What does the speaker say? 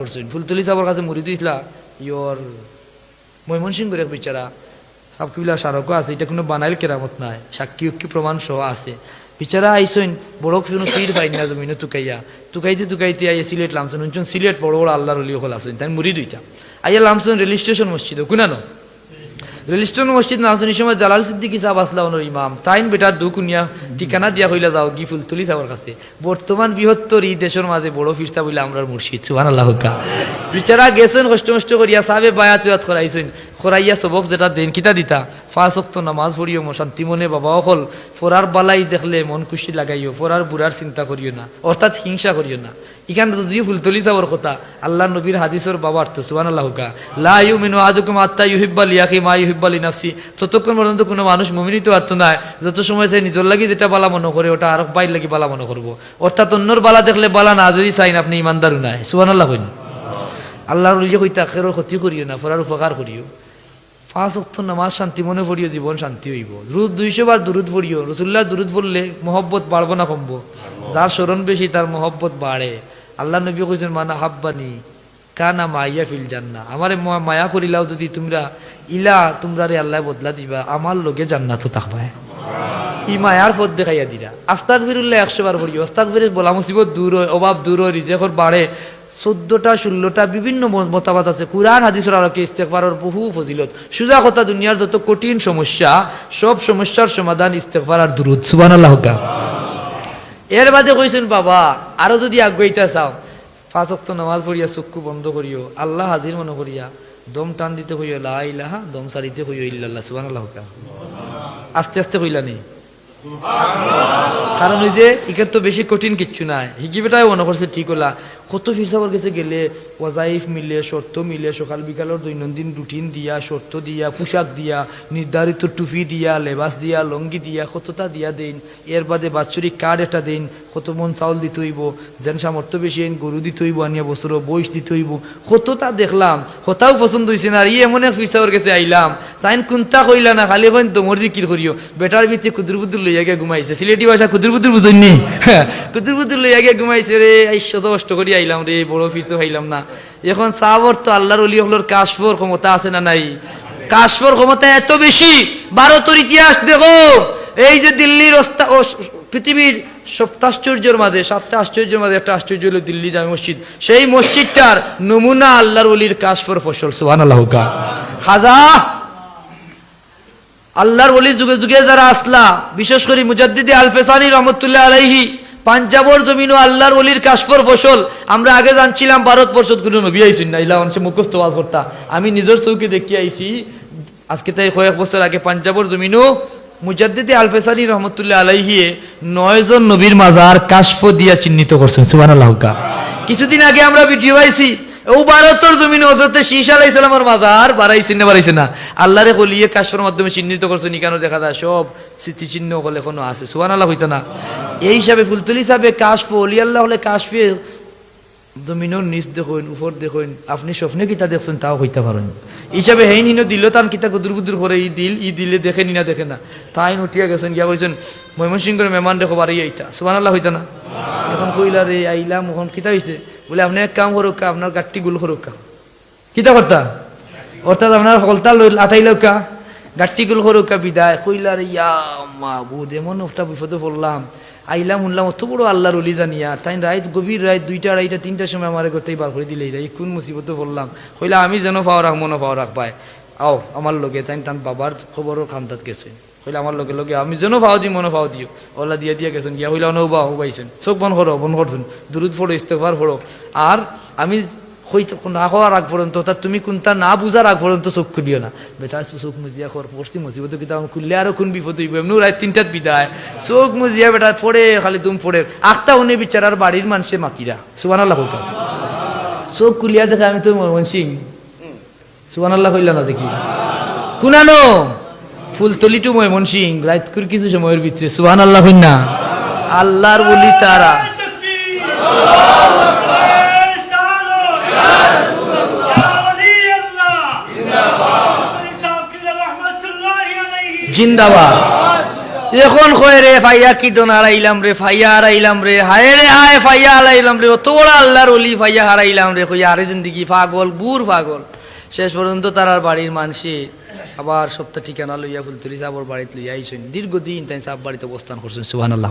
করছেন ফুলতলি সাহেবের কাছে মুড়ি দিয়েছিলা ইয়র ময়মনসিংহের এক বিচারা সাবকিবিলা স্মারকও আছে, এটা কোনো বানাইল কেরামত নাই, সাক্ষী উক্ষী প্রমাণ সহ আছে। বিচারা আইসইন বড় কোনো ফির পাই না জমিনে তুকাইতে আইয়া সিলেট লামছেন শুনছেন সিলেট বড় বড় আল্লাহর অলি হল আসেন তাই মুড়ি দুইটা আইয়া লামছেন রেল স্টেশন মসজিদ কুনানো রেল স্টেশন মসজিদ নামছেন এই সময় জালাল সিদ্দিকী সাহেব আসলা ওনার ইমাম তাইন বেটার দুকুনিয়া ঠিকানা দিয়া হইলা যাও গি ফুলতলি সাহেবের কাছে বর্তমান বৃহত্তর এই দেশের মাঝে বড় ফিরসা বইলে আমরার মুর্শিদ সুবহানাল্লাহ। বিচারা গেছেন কষ্ট করিয়া সাহেবে বায়াত করাইছেন করাইয়া সবক যেটা দেন কিতা দিতা 5 ওয়াক্ত নামাজ পড়িও শান্তি মনে বাবা হল ফোরার বালাই দেখলে মন খুশি লাগাইও ফোরার বুড়ার চিন্তা করিও না অর্থাৎ হিংসা করিও না। এখানে যদিও ফুলতলি যাওয়ার কথা আল্লাহ নবীর হাদিসের বাবা অর্থ সুবহানাল্লাহ লা ইউমিনু আহাদুকুম হাত্তা ইউহিব্বা লিয়াখি মা ইউহিব্বা লিনাফসি, ততক্ষণ পর্যন্ত কোনো মানুষ মুমিনই তো অর্থ নয় যত সময় সে নিজের লাগি যেটা বালা মনে করে ওটা আর বাইর লাগি বালা মনে করবো, অর্থাৎ অন্যর বালা দেখলে বালা না যদি চাইন আপনি ইমানদার নাই সুবহানাল্লাহ কইন। আল্লাহর ওলি কইতা আখিরের ক্ষতি করিও না ফরার উপকার করিও, 5 ওয়াক্ত নামাজ শান্তি মনে পড়িও জীবন শান্তি হইব, রোজ 200 বার দুরুদ পড়িও, রাসূলুল্লাহ দুরুদ পড়লে মহব্বত বাড়বো না কমবো, যার স্মরণ বেশি তার মহব্বত বাড়ে। আল্লাহ নবী কইছেন মানা হাব্বানি কানা মাইয়া ফিল জান্নাহ, আমারে মায়া করিলাও যদি তোমরা ইলা তোমরা রে আল্লাহ বদলা দিবা আমার লগে জান্নাতও থাকবা। ই মায়ার পথ দেখাইয়া দিরা। আস্তাগফিরুল্লাহ 100 বার পড়িও, আস্তাগফিরুল্লাহ বলা মুসিবত দূর হয়, অভাব দূর হয়, রিজেকর বাড়ে। 14টা 16টা বিভিন্ন মতামত আছে কুরআন হাদিসের আলোকে ইস্তেগফারের বহু ফজিলত। সুজা কথা দুনিয়ার যত কঠিন সমস্যা সব সমস্যার সমাধান ইস্তেগফার আর দুরূদ সুবহানাল্লাহ। এর বাদে কইছেন বাবা আরো যদি আগাইতে চাও 5 ওয়াক্ত নামাজ পড়িয়া চক্ষু বন্ধ করিও, আল্লাহ হাজির মনে করিয়া দম টান দিতে হইও লা ইলাহা, দম ছাড়িতে হইও ইল্লাল্লাহ সুবহানাল্লাহ। আস্তে আস্তে কইলা নেই কারণ ওই যে এখানে তো বেশি কঠিন কিচ্ছু নাই, হিগি বেটাই মনে করছে ঠিক হলা। কত ফিরসাবর কাছে গেলে ওয়াজাইফ মিলে শর্ত মিলে সকাল বিকালের দৈনন্দিন রুটিন দিয়া শর্ত দিয়া পোশাক দিয়া নির্ধারিত টুপি দিয়া লেবাস দিয়া লঙ্গি দিয়া কতটা দিয়া দেন, এর বাদে বাৎসরিক কার্ড একটা দেন, কত মন চাউল দিতে হইব, যেন সামর্থ্য বেশি আইন গরু দিতে হইব, আনিয়া বছর বয়স দিতে হইব, কতটা দেখলাম হতাও পছন্দ হয়েছে না। আর এমন এক ফিরসাবর কাছে আইলাম তাই কোনটা কইলা না খালি কইন তোমার জিকির করিও, বেটার ভিতরে কুদুর বুদুর লইয়া গিয়ে ঘুমাইছে, সিলেটি ভাষা কুদুর বুদুর বুঝুননি কুদুর বুদুর লইয়া গিয়ে ঘুমাইছে রে, এই শত কষ্ট করি আইলাম রে, বড় ফির তো হইলাম না। এখন সাহাবর তো আল্লাহর ওলি হলোর কাশফর ক্ষমতা আছে না নাই? কাশফর ক্ষমতা এত বেশি, ভারতের ইতিহাস দেখো, এই যে দিল্লির পৃথিবীর 7টা আশ্চর্যের মাঝে 7টা আশ্চর্যের মাঝে একটা আশ্চর্য হলো দিল্লি জামে মসজিদ, সেই মসজিদটার নমুনা আল্লাহর ওলির কাশফর ফসল সুবহানাল্লাহ। খাজা আল্লাহর ওলি যুগে যুগে যারা আসলা, বিশেষ করে মুজাদ্দিদে আল ফেসানি রহমতুল্লাহ আলাইহি পাঞ্জাবর জমিন ও আল্লাহর ওলির কাশফর ফসল। আমরা আগে জানছিলাম ভারতবর্ষ কোনো নবী আইসুন না, ইলা মানুষে মুখস্থ ওয়াজ করতা, আমি নিজের চৌকে দেখি আইছি আজকে তাই কয়েক বছর আগে পাঞ্জাবর জমিনও মুজাদ্দিদে আল ফেসানি রহমতুল্লাহ আলাইহি 9 জন নবীর মাজার কাশফ দিয়া চিহ্নিত করছেন সুবহানাল্লাহ। কিছুদিন আগে আমরা ভিডিও পাইছি ও ভারতের জমিনে হযরত শীশ আলাইহিস সালামের মাজার বাড়াইছেন না বাড়াইছে না, আল্লাহরে কলিয়ে কাশফের মাধ্যমে চিহ্নিত করছেন, কেন দেখা যায় সব স্মৃতি চিহ্ন হলে এখনো আছে সুবহানাল্লাহ হইতো না। এই হিসাবে ফুলতলি সাহেবে কাশফ ওলি আল্লাহ হলে কাশফে জমিনের নিচ দেখুন উপর দেখুন, আপনি স্বপ্নে কিতা দেখছেন তাও হইতে পারেন। হিসাবে হেই নিনো দিল তান কিতা গুদুর গুদুর করে ই দিলে দেখে নি না দেখে না, তাই উঠিয়া গেছেন গিয়া কইছেন ময়মনসিংহের মেহমান দেখো বাড়ি আইতা সুবহানাল্লাহ হইতো না। এখন কইলা রে আইলাম এখন কিতা হইছে বলে আপনি এক কাম করুক আপনার গাঠটি গুল করুক কিতা করতা, অর্থাৎ আপনার হলতা আটাইল গাঠটি গুল করুক বিদায় কইলা রে ইয়া মাহবুদ এমন একটা বিপদে পড়লাম, আইলাম শুনলাম অত বড় আল্লাহর ওলি জানিয়া তাই রাত গভীর রাত 2টা 2:30 3টার সময় আমার করতেই বার করে দিলে এই কোন মুসিবতে পড়লাম। কইলা আমি যেন পাওয়া রাখ মনে পাওয়া রাখ পায় আও আমার লগে তাই তান বাবার খবরও খান্দাত গেছে, কইলা আমার লগে লগে আমি যেন পাও দি মনে পাও দিও, ওলা দিয়া দিয়া গেছেন গিয়া হইলা নৌবা পাইছেন, চোখ বন করছেন দুরুদ পড়ো ইস্তেগফার পড়ো, আর আমি না হওয়ার আগ পর্যন্ত অর্থাৎ তুমি কোনটা না বুঝার আগ পর্যন্ত চোখ খুলিও না, বেটা চোখ মুজিয়া কর পড়ছি মুসিবত কিতা খুললে আরো কোন বিপদ হইব, এমনি রাত 3টাত বিদায় চোখ মুজিয়া বেটা পড়ে খালি তুমি পড়ে আখটা উনি বিচারার বাড়ির মানুষে মাতিরা সুবহানাল্লাহ। চোখ খুলিয়া দেখে আমি তো ময়মনসিং সুবহানাল্লাহ কইলা না দেখি কুনানো ফুলতলি টু ময়মনসিং রাত করে কিছু সময়ের ভিতরে সুবহানাল্লাহ হইন না। আল্লাহর ওলি তারা জিন্দাবাদ এখন কয় রে ফাইয়া কি দন হারাইলাম রে, ফাইয়া হারাইলাম রে, হায় রে হায় ফাইয়া হারাইলাম রে, অত বড় আল্লাহর ওলি ফাইয়া হারাইলাম রে, কইয়া আরে জিন্দিগি পাগল বুর পাগল। শেষ পর্যন্ত তারার বাড়ির মানুষে আবার সপ্তাহ ঠিকানা লইয়া ফুলতুলি সাবর বাড়িতে লইয়া আইসেন, দীর্ঘদিন তাই সাব বাড়িতে অবস্থান করছেন। সুবহানাল্লাহ।